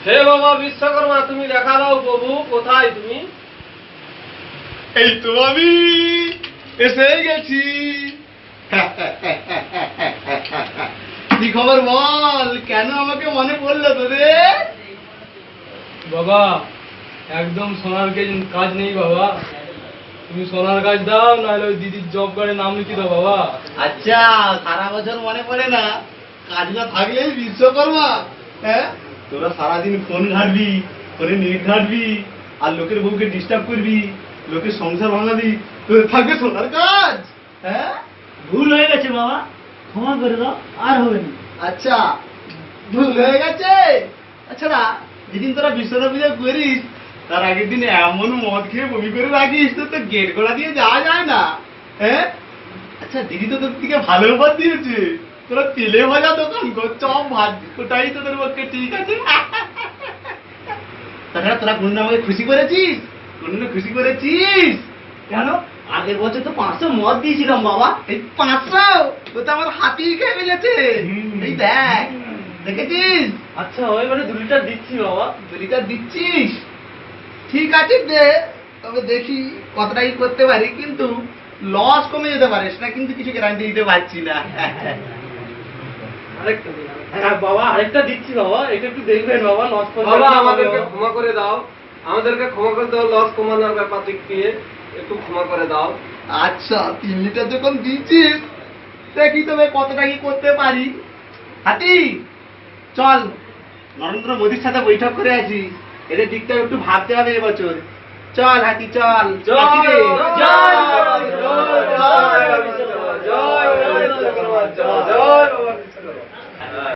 হে বাবা বিশ্বকর্মা, তুমি দেখা দাও প্রভু, কোথায় তুমি? এই তো আমি এসে গেছি। কি খবর বল, কেন আমাকে মনে পড়লো তোদের? বাবা একদম সোনার কাজ নেই বাবা, তুমি সোনার কাজ দাও, নাহলে ওই দিদির জব কার্ডে নাম লিখে দাও বাবা। আচ্ছা, সারা বছর মনে পড়ে না, কাজ না থাকলেই বিশ্বকর্মা। হ্যাঁ, তোরা সারাদিন ফোন ঘাটবি, ফোনে নেট ঘাটবি, আর লোকের বউকে ডিস্টার্ব করবি, লোকের সংসার ভাঙাবি, তোদের থাকবে সোনার কাজ। হ্যাঁ, ভুল হয়ে গেছে বাবা, ক্ষমা করে দাও, আর হবে না। আচ্ছা ভুল হয়ে গেছে। আচ্ছা না, যেদিন তোরা বিশ্বকর্মা পূজা করিস তার আগের দিন এমন মদ খেয়ে বমি করে রাখিস, তোর তো গেট গোড়া দিয়ে যাওয়া যায় না। হ্যাঁ, আচ্ছা দিদি তো তোর থেকে ভালো উপহার দিয়েছে, তোরা তেলে ভাজা দোকান কর, চপ ভাজ, ওটাই তোদের পক্ষে ঠিক আছে। তাছাড়া তোরা কোনদিন আমাকে খুশি করেছিস? কোনদিন খুশি করেছিস? কেন? আগের বছর তো 500 মদ দিয়েছিলাম বাবা। এই 500 ও তো আমার হাতি খেয়ে ফেলেছে। এই দেখ, দেখেছিস? আচ্ছা ওই মানে 2 লিটার দিচ্ছি বাবা। 2 লিটার দিচ্ছিস? ঠিক আছে দে, তবে দেখি কতটা কি করতে পারি, কিন্তু লস কমে যেতে পারে, সেটা কিন্তু কিছু গ্যারান্টি দিতে পারছি না। আরেকটা দিন। হ্যাঁ বাবা আরেকটা দিচ্ছি বাবা, এটা একটু দেখবেন বাবা, লস বাবা আমাদেরকে ক্ষমা করে দাও, আমাদেরকে ক্ষমা করে দাও, লস কমানোর ব্যাপার দিক দিয়ে একটু ক্ষমা করে দাও। আচ্ছা 3 লিটার যখন দিচ্ছিস, দেখি তবে কতটা কি করতে পারি। হাতি চল, নরেন্দ্র মোদীর সাথে বৈঠক করে আছি, এদের দিকটা একটু ভাবতে হবে এবছর। চল হাতি চল। জয় জয় জয় জয় জয় জয় জয় জয় জয় জয়